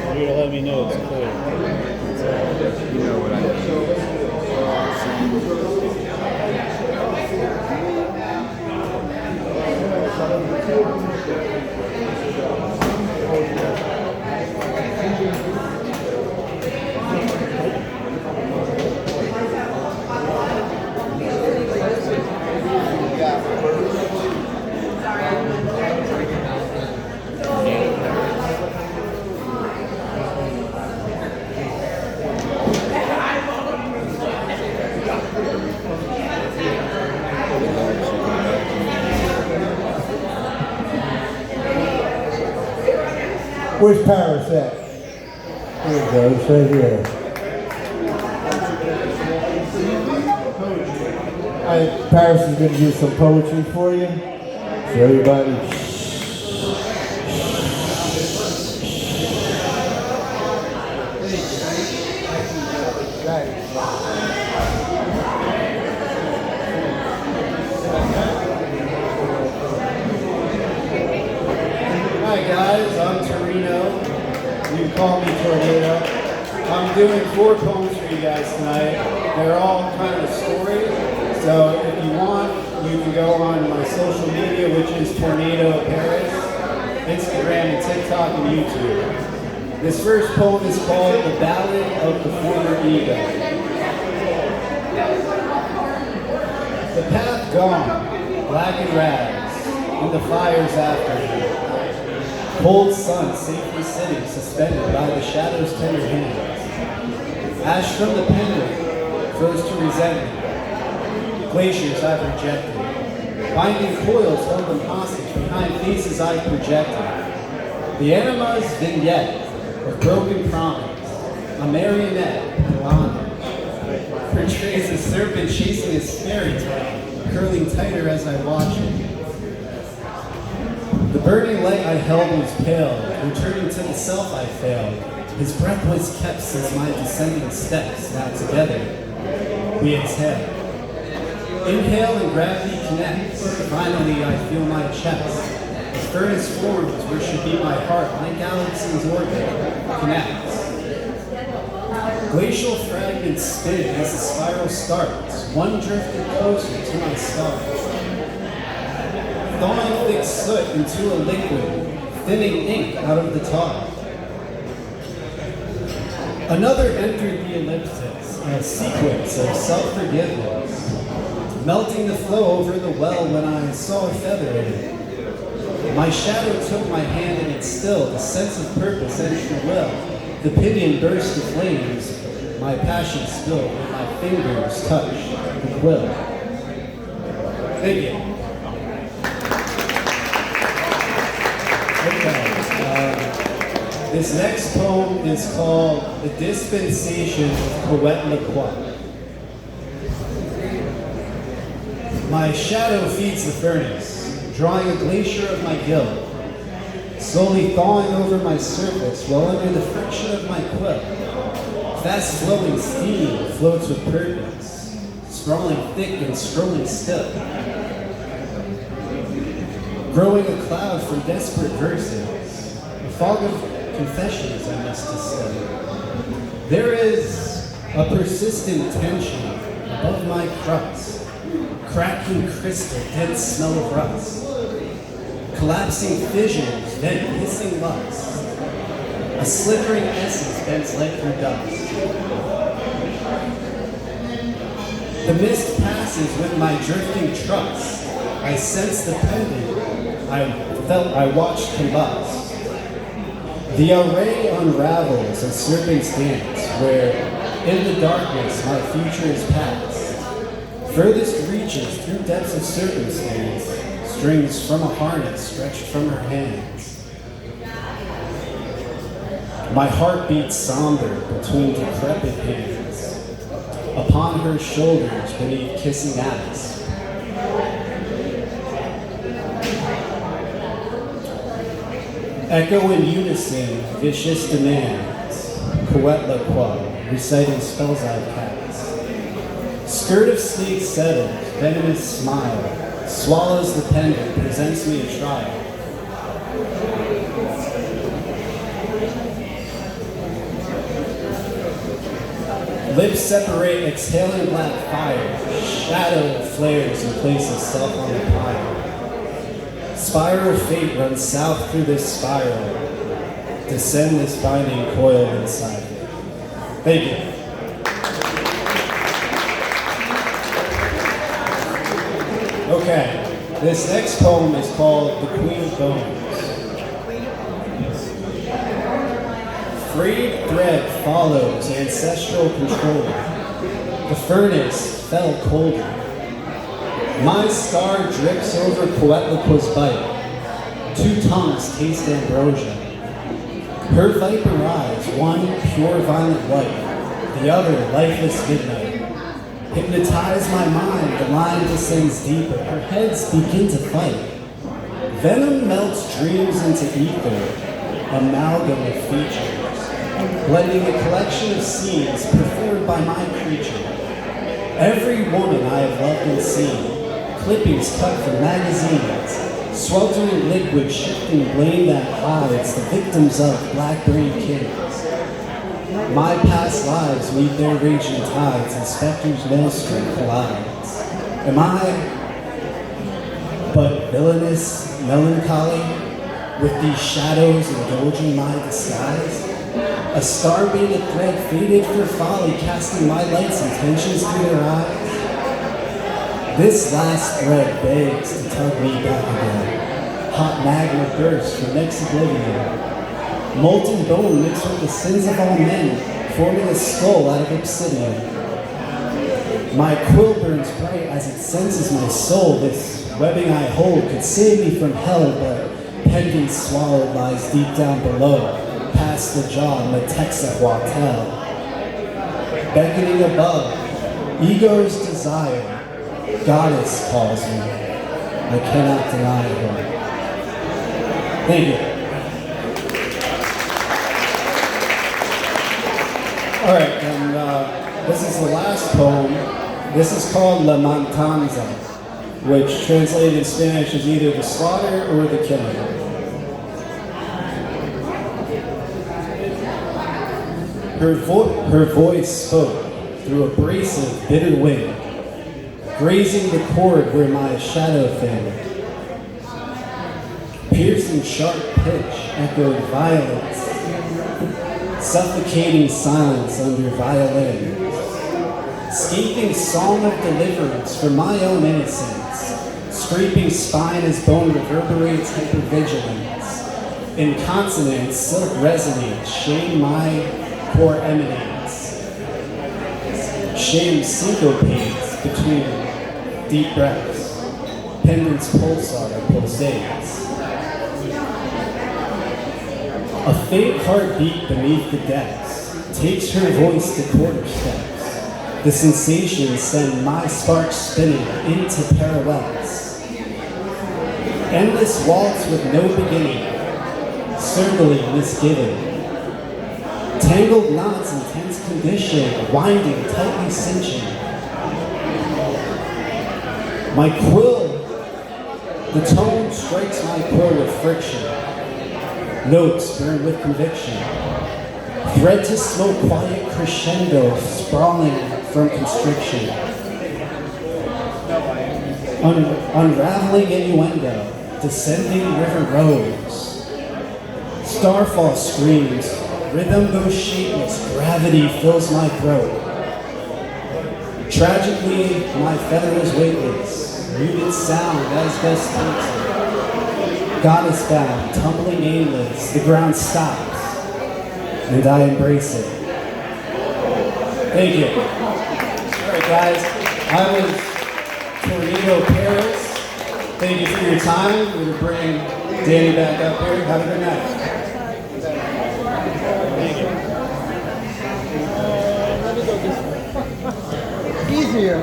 for you to let me know it's clear. You know what I mean. Where's Paris at? Here it goes, right here. Paris is going to do some poetry for you. So everybody, Hi guys, I'm Torino. You can call me Tornado. I'm doing 4 poems for you guys tonight. They're all kind of a story. So if you want, you can go on my social media, which is Tornado Paris, Instagram and TikTok and YouTube. This first poem is called The Ballad of the Former Ego. The path gone, black and rags, and the fires after him. Cold sun safely sitting, suspended by the shadow's tender hands. Ash from the pendant froze to resentment. Glaciers I've rejected. Binding coils held them hostage behind faces I projected. The anima's vignette of broken promise, a marionette in bondage, portrays a serpent chasing his fairy tale, curling tighter as I watch it. The burning light I held was pale, returning to the self I failed. His breath was kept since my descending steps. Now together, we exhale. Inhale and gravity connects. Finally, I feel my chest. The furnace forms where should be my heart. My galaxy's orbit connects. Glacial fragments spin as the spiral starts. One drifted closer to my stars. Thawing thick soot into a liquid, thinning ink out of the tar. Another entered the ellipsis, a sequence of self-forgiveness, melting the flow over the well when I saw a feather in it. My shadow took my hand and it stilled, a sense of purpose and true will. The pinion burst to flames, my passion spilled when my fingers touched the quill. Thank you. This next poem is called The Dispensation of Coatlicue. My shadow feeds the furnace, drawing a glacier of my guilt, slowly thawing over my surface while under the friction of my quill. Fast-flowing steam floats with purpose, sprawling thick and strolling still. Growing a cloud from desperate verses, a fog of confessions I must distill. There is a persistent tension above my crust, cracking crystal, dense smell of rust, collapsing fissions, then hissing lust, a slithering essence bends light through dust. The mist passes with my drifting trust. I sense the pendant I watched combust. The array unravels a serpent's dance, where in the darkness my future is past. Furthest reaches through depths of circumstance, strings from a harness stretched from her hands. My heart beats somber between decrepit hands, upon her shoulders beneath kissing asps. Echo in unison, vicious demands, Coatlicue, reciting spells I've cast. Skirt of snake settles, venomous smile, swallows the pendant, presents me a trial. Lips separate, exhaling black fire. Shadow flares and places self on the pyre. Spiral fate runs south through this spiral. Descend this binding coil inside. Thank you. Okay, this next poem is called The Queen of Bones. Frayed thread follows ancestral control. The furnace fell colder. My scar drips over Coatlicue's bite. Two tongues taste ambrosia. Her viper eyes, one pure violet white, the other lifeless midnight. Hypnotize my mind, the line descends deeper. Her heads begin to fight. Venom melts dreams into ether, amalgam of features, blending a collection of scenes performed by my creature. Every woman I have loved and seen, clippings cut from magazines, sweltering liquid shifting blame that hides the victims of black-brained kings. My past lives meet their raging tides, and specters' maelstrom collides. Am I but villainous melancholy, with these shadows indulging my disguise? A star-beaded thread faded for folly, casting my light's intentions through their eyes. This last thread begs to tug me back again. Hot magma bursts from next oblivion. Molten bone mixed with the sins of all men, forming a skull out of obsidian. My quill burns bright as it senses my soul. This webbing I hold could save me from hell, but pendant swallowed lies deep down below, past the jaw, Mantanza. Beckoning above, ego's desire, goddess calls me. I cannot deny her. Thank you. All right, and this is the last poem. This is called La Mantanza, which translated in Spanish is either the slaughter or the killing. Her voice spoke through abrasive, bitter wind, grazing the chord where my shadow fell. Piercing sharp pitch echoed violence, suffocating silence under violins. Scathing song of deliverance from my own innocence. Scraping spine as bone reverberates hypervigilance. In consonance, silk resonance, shame my core eminence. Shame syncopates between deep breaths. Pendant's pulsar pulsates. A faint heartbeat beneath the depths takes her voice to quarter steps. The sensations send my sparks spinning into parallels. Endless waltz with no beginning, circling misgiving. Tangled knots in tense condition, winding, tightly cinching. My quill, the tone strikes my quill with friction. Notes burn with conviction. Thread to slow, quiet crescendo, sprawling from constriction. Unraveling innuendo, descending river roads. Starfall screams, rhythm goes shapeless, gravity fills my throat. Tragically, my feather is weightless, muted sound as best takes it. Goddess bound, tumbling aimless, the ground stops, and I embrace it. Thank you. All right, guys, I was Tornado Paris. Thank you for your time. We're going to bring Danny back up here. Have a good night. Easier.